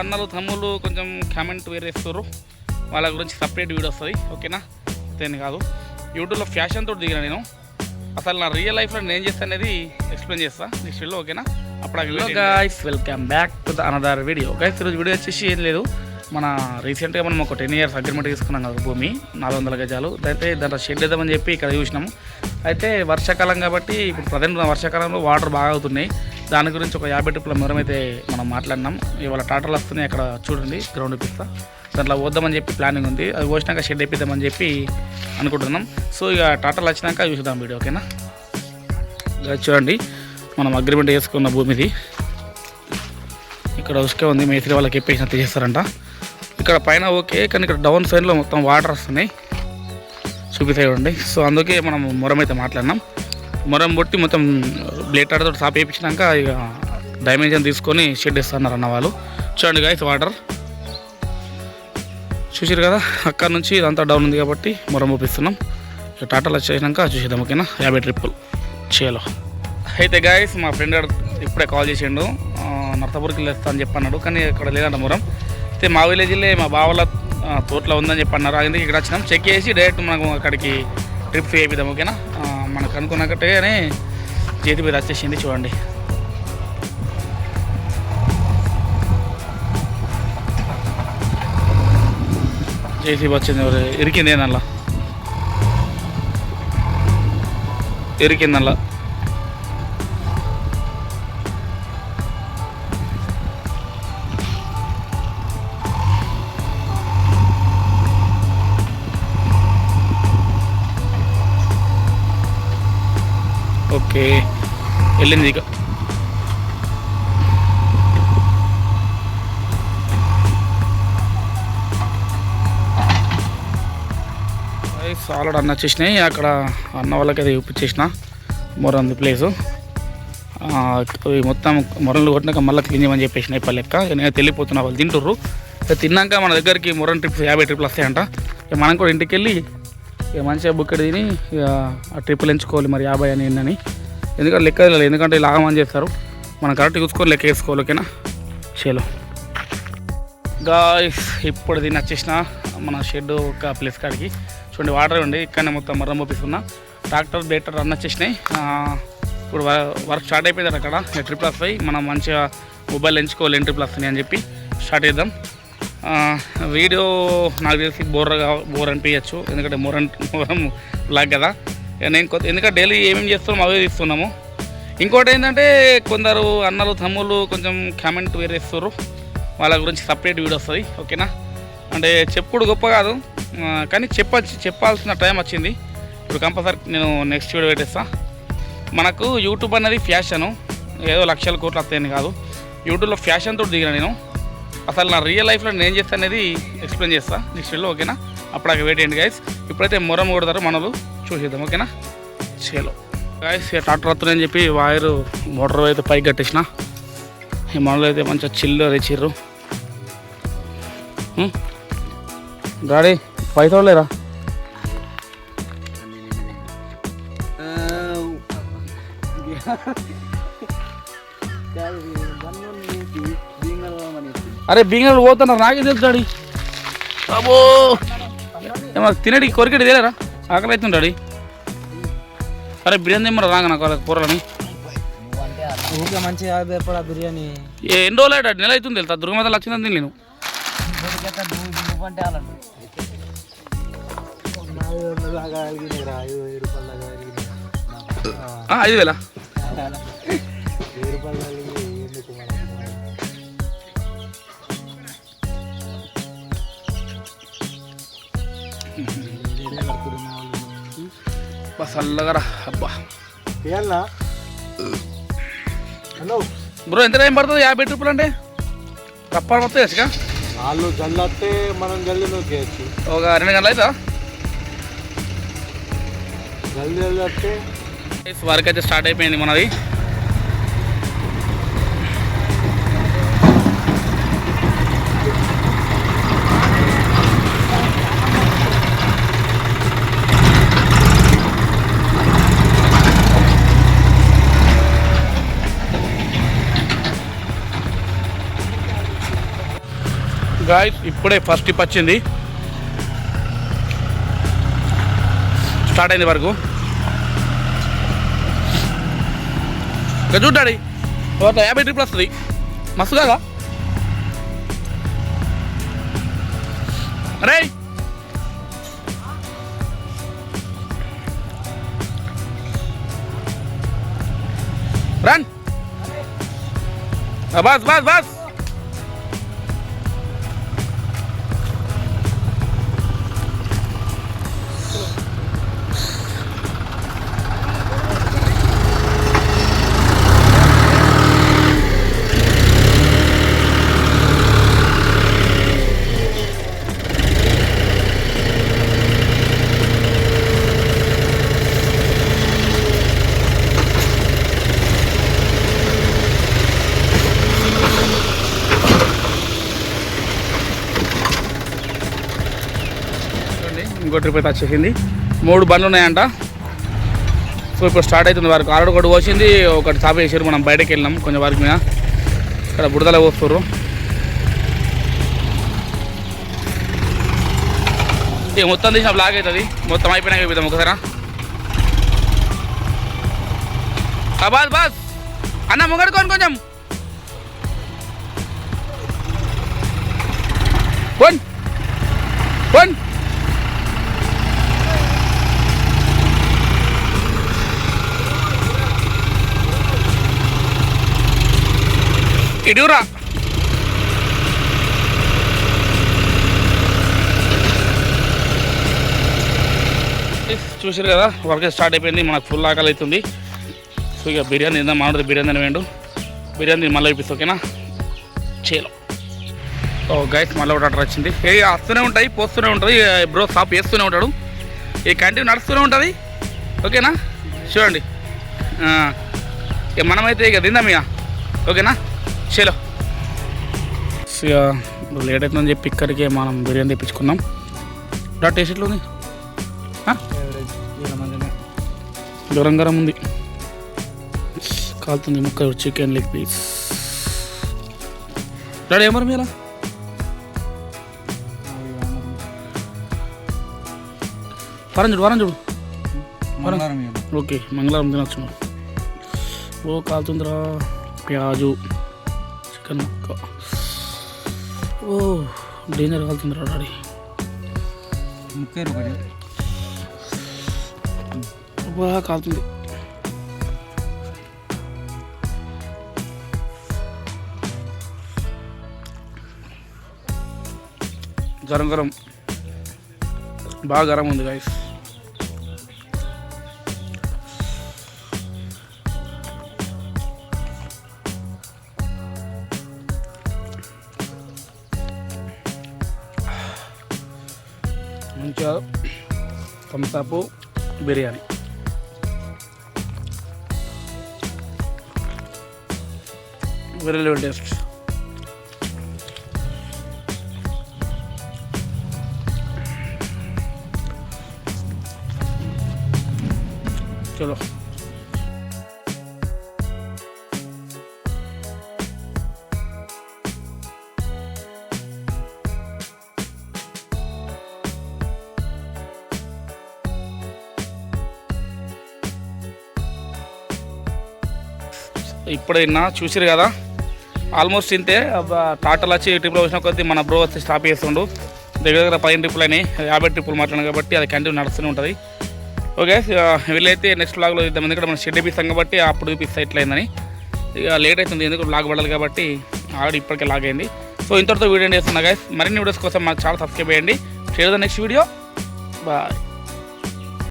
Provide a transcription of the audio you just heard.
అన్నలు తమ్ముళ్ళు కొంచెం కామెంట్ వేరేస్తారు, వాళ్ళ గురించి సపరేట్ వీడియో వస్తుంది ఓకేనా. అంతేని కాదు, యూట్యూబ్లో ఫ్యాషన్ తోటి దిగిన నేను. అసలు నా రియల్ లైఫ్లో నేను చేస్తా అనేది ఎక్స్ప్లెయిన్ చేస్తాను నెక్స్ట్ వీడియోలో ఓకేనా. అప్పుడు guys welcome back to the another video. Guys ఈరోజు వీడియో వచ్చేసి ఏం లేదు, మన రీసెంట్గా మనం ఒక 10 years అగ్రిమెంట్ తీసుకున్నాం కదా, భూమి 400 గజాలు. అయితే దాంట్లో షెడ్ వేద్దామని చెప్పి ఇక్కడ చూసినాము. అయితే వర్షాకాలం కాబట్టి ఇప్పుడు ప్రజెంట్ వర్షాకాలంలో వాటర్ బాగా అవుతున్నాయి. దాని గురించి ఒక 50 ట్రిప్పుల మొరం అయితే మనం మాట్లాడినాం. ఇవాళ టాటర్లు వస్తున్నాయి, అక్కడ చూడండి గ్రౌండ్ ఇప్పిస్తా. దాంట్లో పోద్దామని చెప్పి ప్లానింగ్ ఉంది. అది పోసినాక షెడ్ వేపిద్దామని చెప్పి అనుకుంటున్నాం. సో ఇక టాటర్లు వచ్చినాక చూద్దాం వీడియో ఓకేనా. చూడండి మనం అగ్రిమెంట్ చేసుకున్న భూమిది ఇక్కడ ఉసుకే ఉంది, మేస్త్రి వాళ్ళకి ఎప్పేసినట్టు చేస్తారంట. ఇక్కడ పైన ఓకే, కానీ ఇక్కడ డౌన్ సైడ్లో మొత్తం వాటర్ వస్తున్నాయి చూపిస్తాయి చూడండి. సో అందుకే మనం మొరం అయితే మాట్లాడినాం. మొరం బొట్టి మొత్తం బ్లేడ్ ఆడతో సాప్ వేయించినాక ఇక డైమెన్షన్ తీసుకొని షెడ్ ఇస్తున్నారు అన్న వాళ్ళు. చూడండి గాయస్ వాటర్ చూసారు కదా, అక్కడ నుంచి ఇదంతా డౌన్ ఉంది కాబట్టి మొరం పంపిస్తున్నాం. ఇక టాటాలు వచ్చేసినాక చూసేద్దాం ఓకేనా. 50 ట్రిప్పులు చేలో. అయితే గాయస్ మా ఫ్రెండ్ ఇప్పుడే కాల్ చేసిండు, నర్తపూర్కి వెళ్ళేస్తా అని చెప్పన్నాడు, కానీ ఇక్కడ లేదంట మొరం. అయితే మా విలేజ్లో మా బావల తోటలో ఉందని చెప్పన్నారు. అందుకే ఇక్కడ వచ్చినాం, చెక్ చేసి డైరెక్ట్ మనకు అక్కడికి ట్రిప్ వేపిద్దాం ఓకేనా. మనకు అనుకున్నట్టుగానే చేతి మీద వచ్చేసింది చూడండి. జేసీబీ వచ్చింది, ఇరికింది ఏందల్లా, ఇరికిందల్లా. ఓకే వెళ్ళింది ఇక. సాలడ్ అన్న వచ్చేసినాయి, అక్కడ అన్న వాళ్ళకి అది చూపించేసిన మొరంది ప్లేసు. మొత్తం మొరలు కొట్టినాక మళ్ళీ క్లీన్ చేయమని చెప్పేసినాయి పల్లె లెక్క. నేను తెలియపోతున్నా, వాళ్ళు తింటుర్రు. తిన్నాక మన దగ్గరికి మొరం ట్రిప్స్ 50 ట్రిప్పులు వస్తాయంట. ఇక మనం కూడా ఇంటికి వెళ్ళి ఇక మంచిగా బుక్కడి తిని ఇక ఆ ట్రిప్పులు ఎంచుకోవాలి మరి 50 అని ఎన్నని. ఎందుకంటే లెక్క తెలియదు, ఎందుకంటే ఇలా ఆగమని చేస్తారు. మనం కరెక్ట్ చూసుకొని లెక్క వేసుకోవాలి ఓకేనా. షేలో గాయ్స్ ఇప్పుడు దీన్ని వచ్చేసిన మన షెడ్ ఒక ప్లేస్ కాడికి. చూడండి వాటర్ ఉంది, ఇక్కడనే మొత్తం మరం పంపిస్తున్నా. ట్రాక్టర్ బేటర్ రన్ వచ్చేసినాయి. ఇప్పుడు వర్క్ స్టార్ట్ అయిపోయింది అక్కడ. ట్రిప్పులు వస్తాయి, మనం మంచిగా మొబైల్ ఎంచుకోవాలి ఎన్ని ట్రిప్పులు వస్తున్నాయి అని చెప్పి స్టార్ట్ చేద్దాం. వీడియో నాకు తెలిసి బోర్ అనిపించచ్చు, ఎందుకంటే మొరం బ్లాక్ కదా. నేను ఎందుకంటే డైలీ ఏమేమి చేస్తున్నాం అవే తీస్తున్నాము. ఇంకోటి ఏంటంటే కొందరు అన్నలు తమ్ముళ్ళు కొంచెం కామెంట్ వేరేస్తారు, వాళ్ళ గురించి సపరేట్ వీడియో వస్తుంది ఓకేనా. అంటే చెప్పుడు గొప్ప కాదు, కానీ చెప్పాల్సిన టైం వచ్చింది. ఇప్పుడు కంపల్సరీ నేను నెక్స్ట్ వీడియో పెట్టేస్తాను. మనకు యూట్యూబ్ అనేది ఫ్యాషను, ఏదో లక్షల కోట్లు వస్తాయని కాదు. యూట్యూబ్లో ఫ్యాషన్ తోటి దిగిన నేను. అసలు నా రియల్ లైఫ్లో నేను చేస్తా అనేది ఎక్స్ప్లెయిన్ చేస్తాను నెక్స్ట్ వీడియోలో ఓకేనా. అప్పుడు అక్కడ వెయిట్ చేయండి గైస్. ఇప్పుడైతే మొరం కొడతారు మనలు, చూసేద్దాం ఓకేనా. చేలో గైస్ ట్రాక్టర్ వస్తుందని చెప్పి వైరు మోటార్ అయితే పైకి కట్టేసిన. ఈ మనలో అయితే మంచిగా చిల్లు రెచ్చిర్రు. డాడీ పైసలు లేరా? అరే బీంగలు పోతున్నారు, నాకేం తెలుసు డాడీ. బాబో ఏమన్నా తినేటికి కొరికెటి తెలియరా? ఆకలి అవుతుంది డాడీ. అరే బిర్యానీ ఏమన్నా రాగా నాకు వాళ్ళకి కూరలని. మంచిగా బిర్యానీ ఎన్ని రోజులు డాడీ? నెల అవుతుంది తెలుసా, దుర్గమాతలు వచ్చిందని నేను. 5,000 చల్లగా అబ్బా. బ్రో ఎంత టైం పడుతుంది 50 ట్రిప్పులు అంటే? తప్ప మొత్తం వేసుగా వాళ్ళు జల్ది వస్తే మనం జల్దీ నొక్కేయచ్చు. ఒక 2 గంటలు అవుతా జల్దీ వస్తే. వర్క్ అయితే స్టార్ట్ అయిపోయింది మనది. గాయ్స్ ఇప్పుడే ఫస్ట్ టిప్ వచ్చింది, స్టార్ట్ అయింది వరకు. ఇంకా చూడాడి 50 ట్రిప్లు వస్తుంది, మస్తు కదా. అరే రన్, బస్ బస్ బస్. ఇంకో ట్రిప్ అయితే వచ్చేసింది. 3 బండ్లు ఉన్నాయంట. సో ఇప్పుడు స్టార్ట్ అవుతుంది వరకు. ఆల్రెడీ ఒకటి పోసింది, ఒకటి చాప వేసారు. మనం బయటకు వెళ్ళినాం కొంచెం వరకు మీద. ఇక్కడ బుడదలో పోస్తారు. మొత్తం తీసిన బ్లాక్ అవుతుంది. మొత్తం అయిపోయినాక అయిపోతాం ఒకసారి. బాస్ బాస్ అన్న ముంగడుకోని కొంచెం పోన్ పోన్. ఇడురా చూసారు కదా, వర్క్ స్టార్ట్ అయిపోయింది. మనకు ఫుల్ ఆకలి అవుతుంది. సో ఇక బిర్యానీ తిందాం. మామిడి బిర్యానీ అని వేయండు. బిర్యానీ మళ్ళీ ఇప్పిస్తా, ఓకేనా. చేలో గైస్ మళ్ళీ ఒకటి ఆర్డర్ వచ్చింది. వస్తూనే ఉంటాయి, పోస్తూనే ఉంటుంది. బ్రో షాప్ వేస్తూనే ఉంటాడు. ఈ క్యాంటీన్ నడుస్తూనే ఉంటుంది, ఓకేనా. చూడండి ఇక మనమైతే ఇక తిందాం ఇక, ఓకేనా. చేలో ఇక లేట్ అవుతుందని చెప్పి ఇక్కడికే మనం బిర్యానీ తెప్పించుకున్నాం. టేస్ట్ ఎట్లా ఉంది? గరం గరం ఉంది, కాలుతుంది ముక్క. చికెన్ లెగ్ పీస్ డాడీ ఏమరు మీరా? వారం చూడు ఓకే, మంగళవారం తినొచ్చు. ఓ కాలుతుందిరా. ప్యాజు చికెన్ ముక్క, ఓ డేంజర్ కాలుతుందిరా డాడీ. బాగా కాలుతుంది. గరం బాగా గరం ఉంది గైస్. మంచిగా Thums Up biryani. Very level taste. చలో ఇప్పుడు విన్నా చూసిరు కదా, ఆల్మోస్ట్ ఇంతే. టాటాలు వచ్చి ట్రిప్లో వచ్చిన కొద్దీ మన బ్రో వచ్చి స్టాప్ చేస్తుండు. దగ్గర 15 ట్రిప్పులు అయినాయి, 50 ట్రిప్పులు మాట్లాడినాం కాబట్టి అది కంటిన్యూ నడుస్తూనే ఉంటుంది. ఓకే, వీళ్ళైతే నెక్స్ట్ బ్లాగ్లో ఇద్దాం. ఎందుకంటే మనం షెడ్ ఇప్పిస్తాం కాబట్టి అప్పుడు చూపిస్తా ఎట్లయిందని. ఇక లేట్ అవుతుంది, ఎందుకు బ్లాగ్ పడాలి కాబట్టి ఆల్రెడీ ఇప్పటికే లాగ్ అయింది. సో ఇంతటితో వీడియో చేస్తున్నా గైస్. మరిన్ని వీడియోస్ కోసం మన ఛానల్ సబ్స్క్రైబ్ చేయండి. Share the next video. Bye.